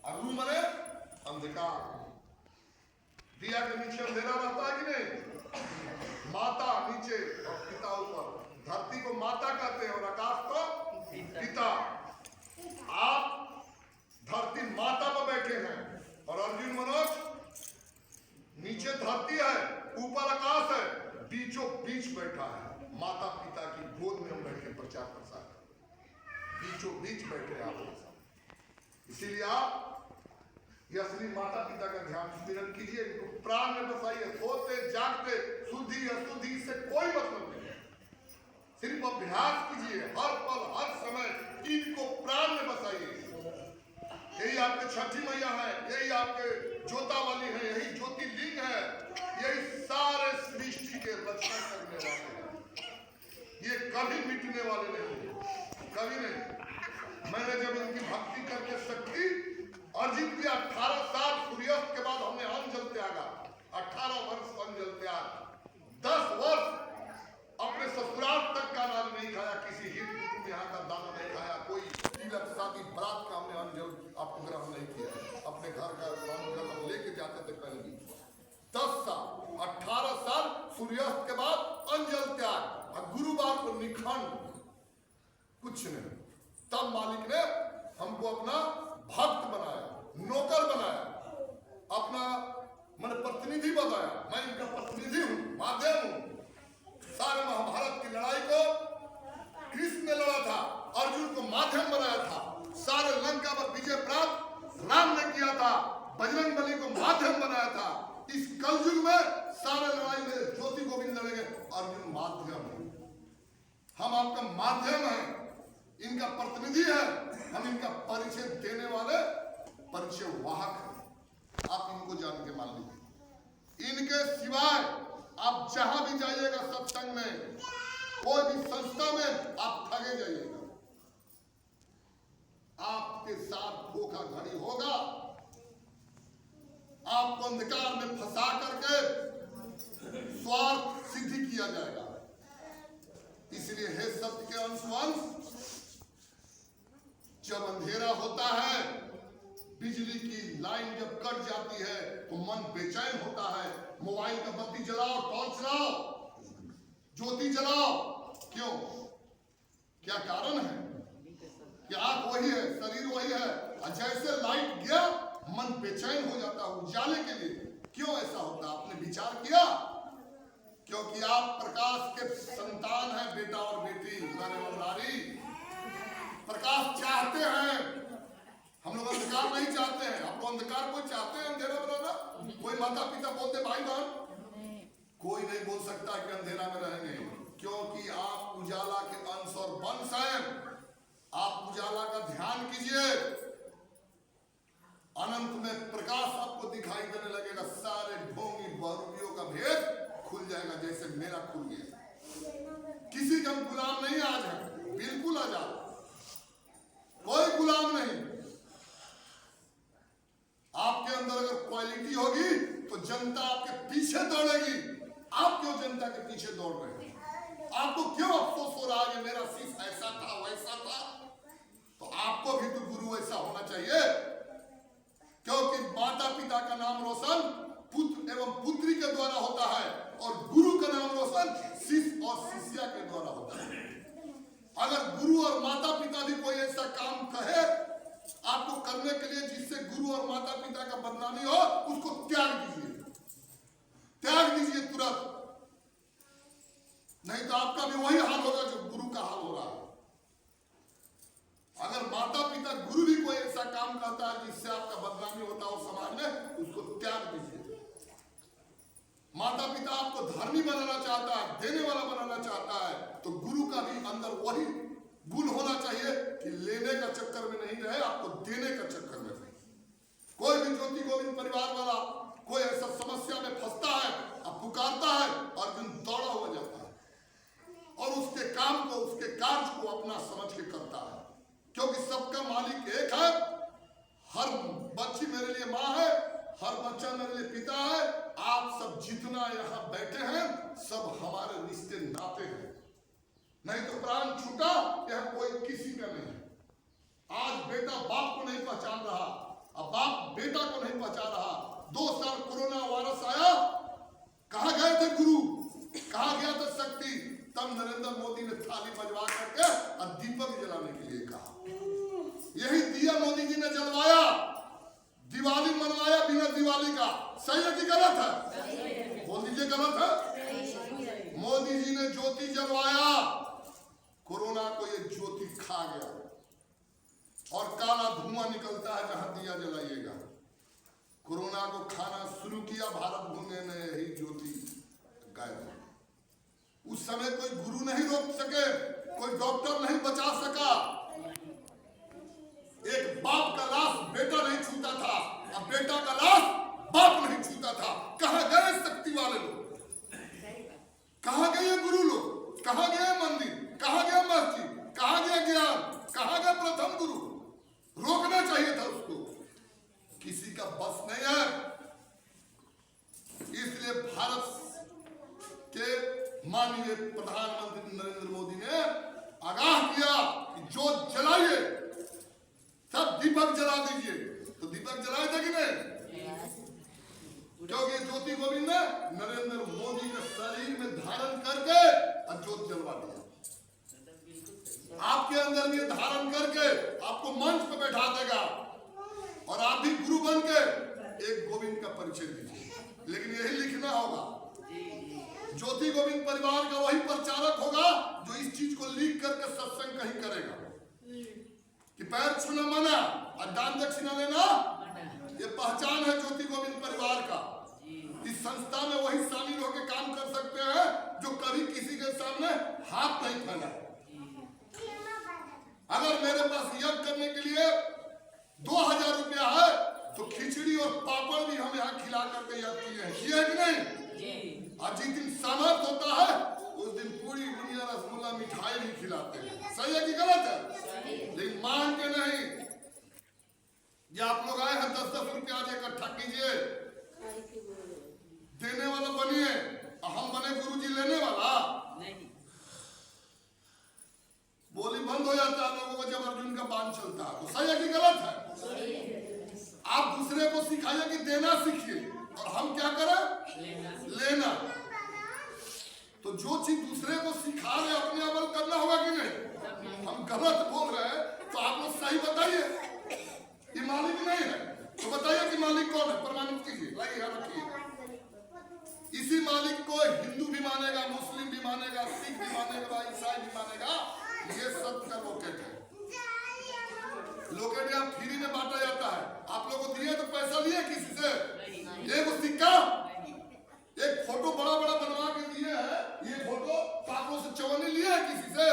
अग्नि मने अंधकार। दिया के नीचे अंधेरा रहता है कि नहीं? माता नीचे और पिता ऊपर। धरती को माता कहते हैं और आकाश को पिता। आप धरती माता पर बैठे हैं और अर्जुन मनोज नीचे धरती है, ऊपर आकाश है, बीचों बीच बैठा है। माता पिता की गोद में हम बैठे प्रचार प्रसार बीचों बीच बैठे आप। इसीलिए आप ये असली माता पिता का ध्यान स्मरण कीजिए, इनको प्राण में बसाइए। सोते जागते शुद्धि अशुद्धि से कोई मतलब नहीं है, सिर्फ अभ्यास कीजिए। हर पल हर समय इनको प्राण में बसाइए। यही आपके छठी मैया है, यही आपके जोता वाली है, यही ज्योतिर्लिंग है, यही सारे सृष्टि के रचना करने वाले हैं। ये कभी मिटने वाले नहीं, कभी नहीं। मैंने जब इनकी भक्ति करके शक्ति अर्जित किया, 18 साल सूर्यास्त के बाद हमने अन्न जल त्यागा। 18 वर्ष अन्न जल त्याग, 10 वर्ष अपने ससुराल तक का अनाज नहीं खाया, किसी हित कुटुंब यहाँ का दाना नहीं खाया, कोई तिलक शादी बरात का हमने अन्न जल आपको ग्रहण नहीं किया। अपने घर का अन्न हम लेके जाते थे कहीं भी। 10 साल 18 साल सूर्यास्त के बाद अन्न जल त्याग और गुरुवार को निखंड कुछ नहीं। तब मालिक ने हमको अपना भक्त बनाया, नौकर बनाया, अपना मन प्रतिनिधि बनाया। मैं इनका प्रतिनिधि हूं, माध्यम हूं। सारे महाभारत की लड़ाई को कृष्ण ने लड़ा था, अर्जुन को माध्यम बनाया था। सारे लंका पर विजय प्राप्त राम ने किया था, बजरंग बली को माध्यम बनाया था। इस कलयुग में सारे लड़ाई में ज्योति गोविंद लड़ेंगे, अर्जुन माध्यम है। हम आपका माध्यम है, इनका प्रतिनिधि है, हम इनका परिचय देने वाले परिचय वाहक हैं। आप इनको जान के मान लीजिए। इनके सिवाय आप जहां भी जाइएगा, सत्संग में, कोई भी संस्था में, आप ठगे जाइएगा। आपके साथ धोखा धड़ी होगा, आपको अंधकार में फंसा करके स्वार्थ सिद्धि किया जाएगा। इसलिए हे सत्य के अंशवंश, जब अंधेरा होता है, बिजली की लाइन जब कट जाती है तो मन बेचैन होता है। मोबाइल का बत्ती जलाओ, टॉर्च जलाओ, ज्योति जलाओ। क्यों? क्या कारण है? कि आंख वही है, शरीर वही है, और जैसे लाइट गया मन बेचैन हो जाता है उजाले के लिए। क्यों ऐसा होता? आपने विचार किया? क्योंकि आप प्रकाश के संतान हैं, बेटा और बेटी, नारी। प्रकाश चाहते हैं, हम लोग अंधकार नहीं चाहते हैं। आप लोग अंधकार को चाहते हैं, अंधेरा बनाना? कोई माता पिता बोलते भाई बहन? कोई नहीं बोल सकता कि अंधेरा में रहेंगे, क्योंकि आप उजाला के अंश और वंश हैं। आप उजाला का ध्यान कीजिए, अनंत में प्रकाश आपको दिखाई देने लगेगा। सारे ढोंगी बहुरूपियों का भेद खुल जाएगा, जैसे मेरा खुल गया। किसी का गुलाम नहीं आज है, बिल्कुल आजाद, कोई गुलाम नहीं। आपके अंदर अगर क्वालिटी होगी तो जनता आपके पीछे दौड़ेगी। आप क्यों जनता के पीछे दौड़ रहे हैं? आपको क्यों अफसोस हो रहा है मेरा शिष्य ऐसा था वैसा था? तो आपको भी तो गुरु ऐसा होना चाहिए, क्योंकि माता पिता का नाम रोशन पुत्र एवं पुत्री के द्वारा होता है, और गुरु का नाम रोशन शिष्य और शिष्या के द्वारा होता है। अगर गुरु और माता पिता भी कोई ऐसा काम कहे आपको करने के लिए जिससे गुरु और माता पिता का बदनामी हो, उसको त्याग दीजिए, त्याग दीजिए तुरंत। नहीं तो आपका भी वही हाल होगा जो गुरु का हाल हो रहा है। अगर माता पिता गुरु भी कोई ऐसा काम करता है जिससे आपका बदनामी होता हो समाज में, उसको त्याग दीजिए। माता पिता आपको धर्मी बनाना चाहता है, देने वाला बनाना चाहता है, तो गुरु का भी अंदर वही गुण होना चाहिए कि लेने का चक्कर में नहीं रहे, आपको देने का चक्कर में रहे। कोई भी ज्योति गोविंद परिवार वाला कोई ऐसा समस्या में फंसता है, अब पुकारता है, अर्जुन दौड़ा हुआ जाता है और उसके काम को, उसके कार्य को अपना समझ के करता है, क्योंकि सबका मालिक एक है। हर बच्ची मेरे लिए माँ है, हर बच्चा मेरे लिए पिता है। आप सब जितना यहाँ बैठे हैं सब हमारे रिश्ते नाते हैं, नहीं तो प्राण छूटा यह कोई किसी का नहीं है। आज बेटा बाप को नहीं पहचान रहा, अब यही दिया मोदी जी ने जलवाया, दिवाली मनवाया बिना दिवाली का। सही है कि गलत है? बोल दीजिए गलत है। मोदी जी ने ज्योति जलवाया, कोरोना को ये ज्योति खा गया और काला धुआं निकलता है जहां दिया जलाइएगा। कोरोना को खाना शुरू किया भारत भूमि में, यही ज्योति गायब। उस समय कोई गुरु नहीं रोक सके, कोई डॉक्टर नहीं बचा सका। एक बाप का लाश बेटा नहीं छूता था और बेटा का लाश बाप नहीं छूता था। कहां गए शक्ति वाले लोग? कहां गए गुरु लोग? कहां गए मंदिर? कहां गए मस्जिद? कहां गए ज्ञान? कहां गए प्रथम गुरु? रोकना चाहिए था उसको, किसी का बस नहीं है। इसलिए भारत के माननीय प्रधानमंत्री नरेंद्र मोदी ने आगाह किया कि जो जलाइए सब दीपक जला दीजिए। तो दीपक जलाए थे कि नहीं? क्योंकि ज्योति गोविंद ने नरेंद्र मोदी के शरीर में धारण करके और ज्योत जलवा दिया। आपके अंदर में धारण करके आपको मंच पर बैठा देगा और आप भी गुरु बन के एक गोविंद का परिचय दीजिए। लेकिन यही लिखना होगा, ज्योति गोविंद परिवार का वही प्रचारक होगा जो इस चीज को लिख करके सत्संग कहीं करेगा कि पैर छूना मना और दान दक्षिणा लेना ये पहचान है ज्योति गोविंद परिवार का। इस संस्था में वही शामिल होकर काम कर सकते हैं जो कभी किसी के सामने हाथ नहीं फैला। अगर मेरे पास यज्ञ करने के लिए 2000 रुपया है तो खिचड़ी और पापड़ भी हम यहाँ खिला करके यज्ञ किए हैं, किए है कि नहीं? और जिस दिन सामर्थ होता है उस दिन पूरी दुनिया रसगुल्ला मिठाई भी खिलाते हैं। सही है कि गलत है? लेकिन मांग के नहीं। ये आप लोग आए हैं 10-10 रुपया आज इकट्ठा कीजिए, देने वाला बनिए, हम बने गुरुजी लेने वाला। बोली बंद हो जाता है लोगों को जब अर्जुन का बाण चलता है। तो सही है कि गलत है? आप दूसरे को सिखाइए कि देना सीखिए और हम क्या करें? लेना। तो जो चीज दूसरे को सिखा रहे अपने अमल करना होगा कि नहीं? हम गलत बोल रहे हैं तो आप लोग सही बताइए। ये मालिक नहीं है तो बताइए कि मालिक कौन है? प्रमाणित कीजिए, लाइए यहाँ रखिए। इसी मालिक को हिंदू भी मानेगा, मुस्लिम भी मानेगा, सिख भी मानेगा, ईसाई भी मानेगा। ये सत्य का लोकेट है। लोकेट यहाँ फ्री में बांटा जाता है। आप लोगों को दिए तो पैसा लिए किसी से? एक सिक्का, एक फोटो बड़ा बड़ा बनवा के दिए है, ये फोटो पापों से चवन्नी लिए है किसी से?